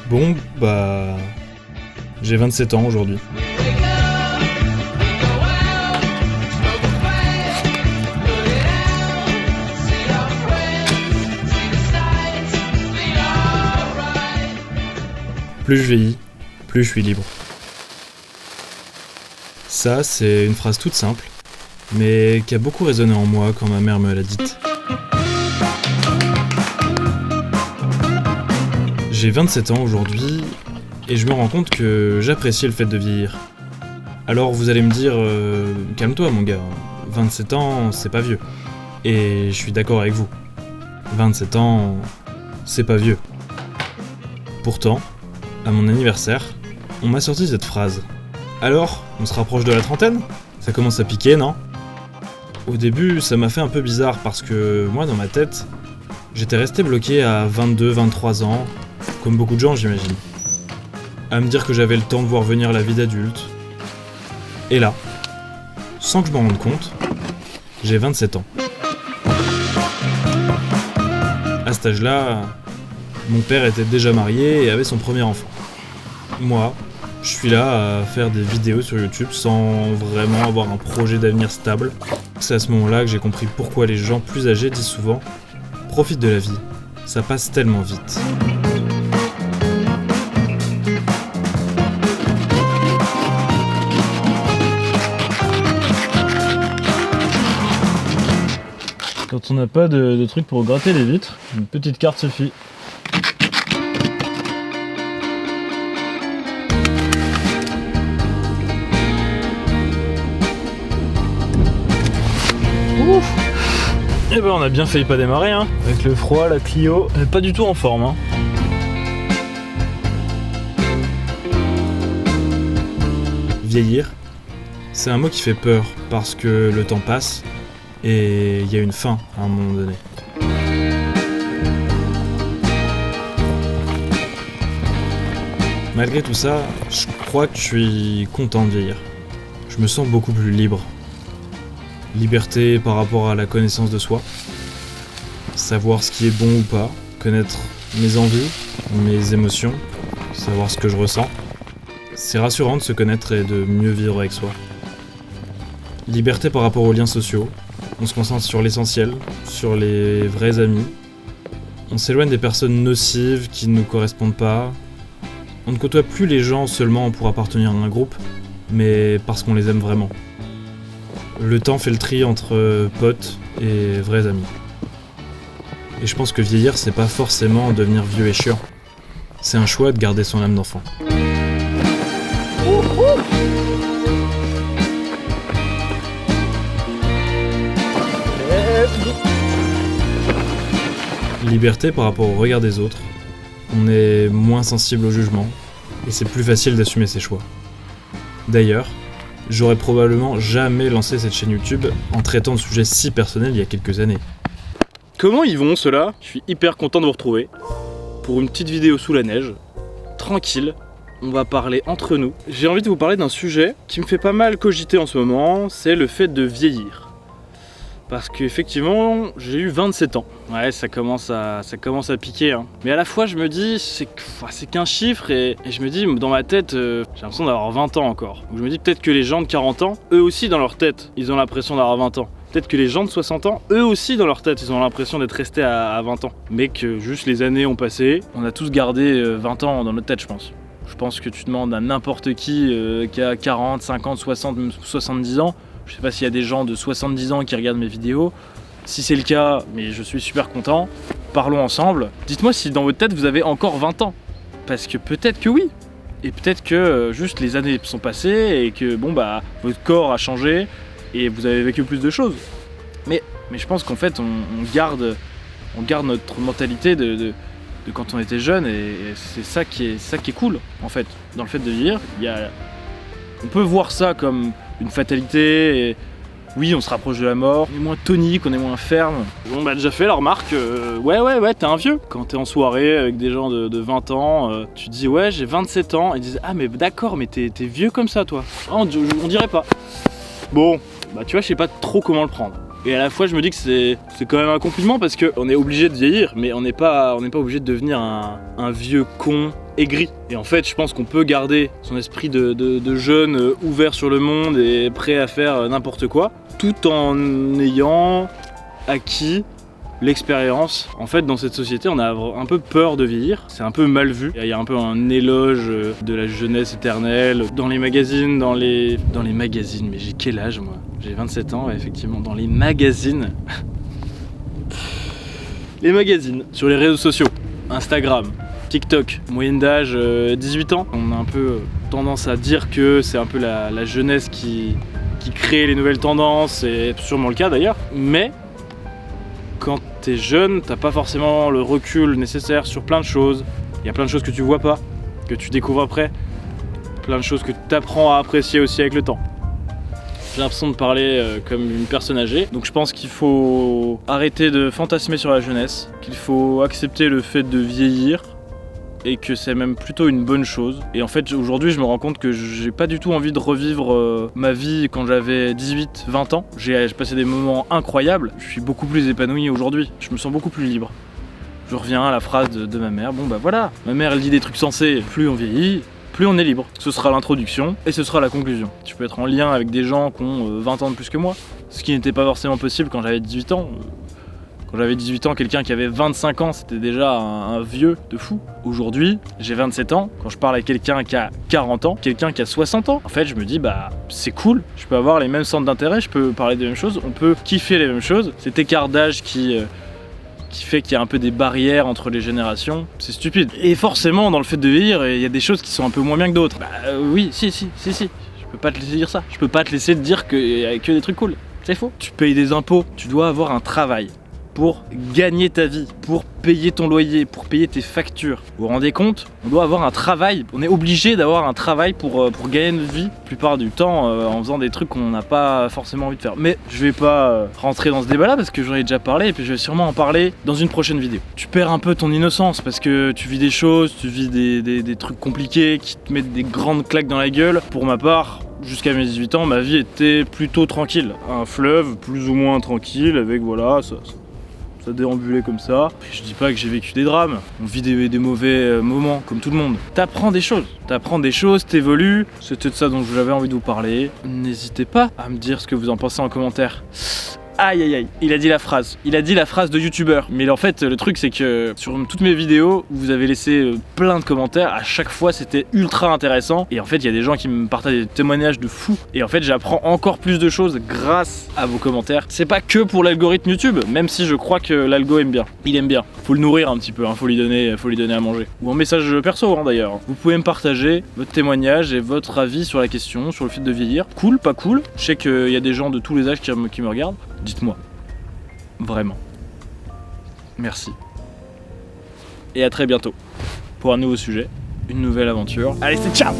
Bon, j'ai 27 ans aujourd'hui. Plus je vieillis, plus je suis libre. Ça, c'est une phrase toute simple, mais qui a beaucoup résonné en moi quand ma mère me l'a dite. J'ai 27 ans aujourd'hui, et je me rends compte que j'apprécie le fait de vieillir. Alors vous allez me dire, calme-toi mon gars, 27 ans, c'est pas vieux. Et je suis d'accord avec vous. 27 ans, c'est pas vieux. Pourtant, à mon anniversaire, on m'a sorti cette phrase. Alors, on se rapproche de la trentaine ? Ça commence à piquer, non ? Au début, ça m'a fait un peu bizarre parce que moi, dans ma tête, j'étais resté bloqué à 22-23 ans, comme beaucoup de gens, j'imagine. À me dire que j'avais le temps de voir venir la vie d'adulte. Et là, sans que je m'en rende compte, j'ai 27 ans. À cet âge-là, mon père était déjà marié et avait son premier enfant. Moi, je suis là à faire des vidéos sur YouTube sans vraiment avoir un projet d'avenir stable. C'est à ce moment-là que j'ai compris pourquoi les gens plus âgés disent souvent « Profite de la vie, ça passe tellement vite ». Quand on n'a pas de truc pour gratter les vitres, une petite carte suffit. Et on a bien failli pas démarrer, hein. Avec le froid, la Clio, elle est pas du tout en forme, hein. Vieillir, c'est un mot qui fait peur parce que le temps passe et il y a une fin à un moment donné. Malgré tout ça, je crois que je suis content de vieillir. Je me sens beaucoup plus libre. Liberté par rapport à la connaissance de soi, savoir ce qui est bon ou pas, connaître mes envies, mes émotions, savoir ce que je ressens. C'est rassurant de se connaître et de mieux vivre avec soi. Liberté par rapport aux liens sociaux, on se concentre sur l'essentiel, sur les vrais amis. On s'éloigne des personnes nocives qui ne nous correspondent pas. On ne côtoie plus les gens seulement pour appartenir à un groupe, mais parce qu'on les aime vraiment. Le temps fait le tri entre potes et vrais amis. Et je pense que vieillir, c'est pas forcément devenir vieux et chiant. C'est un choix de garder son âme d'enfant. Liberté par rapport au regard des autres. On est moins sensible au jugement et c'est plus facile d'assumer ses choix. D'ailleurs, j'aurais probablement jamais lancé cette chaîne YouTube en traitant de sujets si personnels il y a quelques années. Comment ils vont ceux-là ? Je suis hyper content de vous retrouver pour une petite vidéo sous la neige, tranquille, on va parler entre nous. J'ai envie de vous parler d'un sujet qui me fait pas mal cogiter en ce moment, c'est le fait de vieillir. Parce qu'effectivement, j'ai eu 27 ans. Ouais, ça commence à piquer, hein. Mais à la fois, je me dis, c'est qu'un chiffre et je me dis, dans ma tête, j'ai l'impression d'avoir 20 ans encore. Donc je me dis peut-être que les gens de 40 ans, eux aussi dans leur tête, ils ont l'impression d'avoir 20 ans. Peut-être que les gens de 60 ans, eux aussi dans leur tête, ils ont l'impression d'être restés à 20 ans. Mais que juste les années ont passé, on a tous gardé 20 ans dans notre tête, je pense. Je pense que tu demandes à n'importe qui a 40, 50, 60, même 70 ans, je sais pas s'il y a des gens de 70 ans qui regardent mes vidéos. Si c'est le cas, mais je suis super content, parlons ensemble. Dites-moi si dans votre tête vous avez encore 20 ans. Parce que peut-être que oui. Et peut-être que juste les années sont passées et que votre corps a changé et vous avez vécu plus de choses. Mais je pense qu'en fait on garde notre mentalité de quand on était jeune et c'est ça qui est cool en fait. Dans le fait de vieillir, on peut voir ça comme une fatalité, et oui on se rapproche de la mort, on est moins tonique, on est moins ferme. On m'a déjà fait la remarque, ouais t'es un vieux. Quand t'es en soirée avec des gens de 20 ans, tu dis ouais j'ai 27 ans, ils disent ah mais d'accord mais t'es vieux comme ça toi. Oh, on dirait pas. Bon, tu vois je sais pas trop comment le prendre. Et à la fois, je me dis que c'est quand même un compliment parce qu'on est obligé de vieillir, mais on n'est pas obligé de devenir un vieux con aigri. Et en fait, je pense qu'on peut garder son esprit de jeune ouvert sur le monde et prêt à faire n'importe quoi, tout en ayant acquis l'expérience. En fait, dans cette société, on a un peu peur de vieillir, c'est un peu mal vu. Il y a un peu un éloge de la jeunesse éternelle dans les magazines, dans les magazines. Mais j'ai quel âge moi? J'ai 27 ans, ouais, effectivement. Dans les magazines. Les magazines, sur les réseaux sociaux, Instagram, TikTok, moyenne d'âge 18 ans. On a un peu tendance à dire que c'est un peu la jeunesse qui crée les nouvelles tendances, et c'est sûrement le cas d'ailleurs. Mais quand t'es jeune, t'as pas forcément le recul nécessaire sur plein de choses. Il y a plein de choses que tu vois pas, que tu découvres après. Plein de choses que t'apprends à apprécier aussi avec le temps. J'ai l'impression de parler comme une personne âgée. Donc je pense qu'il faut arrêter de fantasmer sur la jeunesse, qu'il faut accepter le fait de vieillir, et que c'est même plutôt une bonne chose. Et en fait, aujourd'hui, je me rends compte que j'ai pas du tout envie de revivre ma vie quand j'avais 18-20 ans. J'ai passé des moments incroyables. Je suis beaucoup plus épanoui aujourd'hui. Je me sens beaucoup plus libre. Je reviens à la phrase de ma mère. Bon bah voilà, ma mère elle dit des trucs sensés. Plus on vieillit, plus on est libre. Ce sera l'introduction et ce sera la conclusion. Tu peux être en lien avec des gens qui ont 20 ans de plus que moi, ce qui n'était pas forcément possible quand j'avais 18 ans. Quand j'avais 18 ans, quelqu'un qui avait 25 ans, c'était déjà un vieux de fou. Aujourd'hui, j'ai 27 ans. Quand je parle à quelqu'un qui a 40 ans, quelqu'un qui a 60 ans, en fait, je me dis, bah, c'est cool. Je peux avoir les mêmes centres d'intérêt, je peux parler des mêmes choses, on peut kiffer les mêmes choses. Cet écart d'âge qui fait qu'il y a un peu des barrières entre les générations, c'est stupide. Et forcément, dans le fait de vieillir, il y a des choses qui sont un peu moins bien que d'autres. Bah oui, si. Je peux pas te laisser dire ça. Je peux pas te laisser te dire qu'il y a que des trucs cool. C'est faux. Tu payes des impôts, tu dois avoir un travail pour gagner ta vie, pour payer ton loyer, pour payer tes factures. Vous vous rendez compte? On doit avoir un travail, on est obligé d'avoir un travail pour gagner notre vie, la plupart du temps en faisant des trucs qu'on n'a pas forcément envie de faire. Mais je vais pas rentrer dans ce débat là parce que j'en ai déjà parlé et puis je vais sûrement en parler dans une prochaine vidéo. Tu perds un peu ton innocence parce que tu vis des choses, tu vis des trucs compliqués qui te mettent des grandes claques dans la gueule. Pour ma part, jusqu'à mes 18 ans, ma vie était plutôt tranquille. Un fleuve plus ou moins tranquille avec voilà, ça déambulait comme ça. Je dis pas que j'ai vécu des drames, on vit des mauvais moments comme tout le monde. T'apprends des choses, t'évolues, c'était de ça dont j'avais envie de vous parler. N'hésitez pas à me dire ce que vous en pensez en commentaire. Aïe aïe aïe, il a dit la phrase de youtubeur. Mais en fait le truc c'est que sur toutes mes vidéos vous avez laissé plein de commentaires, à chaque fois c'était ultra intéressant. Et en fait il y a des gens qui me partagent des témoignages de fous. Et en fait j'apprends encore plus de choses grâce à vos commentaires. C'est pas que pour l'algorithme YouTube, même si je crois que l'algo aime bien. Il aime bien. Faut le nourrir un petit peu, hein. Faut lui donner à manger. Ou en message perso d'ailleurs. Vous pouvez me partager votre témoignage et votre avis sur la question, sur le fait de vieillir. Cool, pas cool. Je sais qu'il y a des gens de tous les âges qui me regardent. Dites-moi, vraiment. Merci. Et à très bientôt pour un nouveau sujet, une nouvelle aventure. Allez, c'est ciao!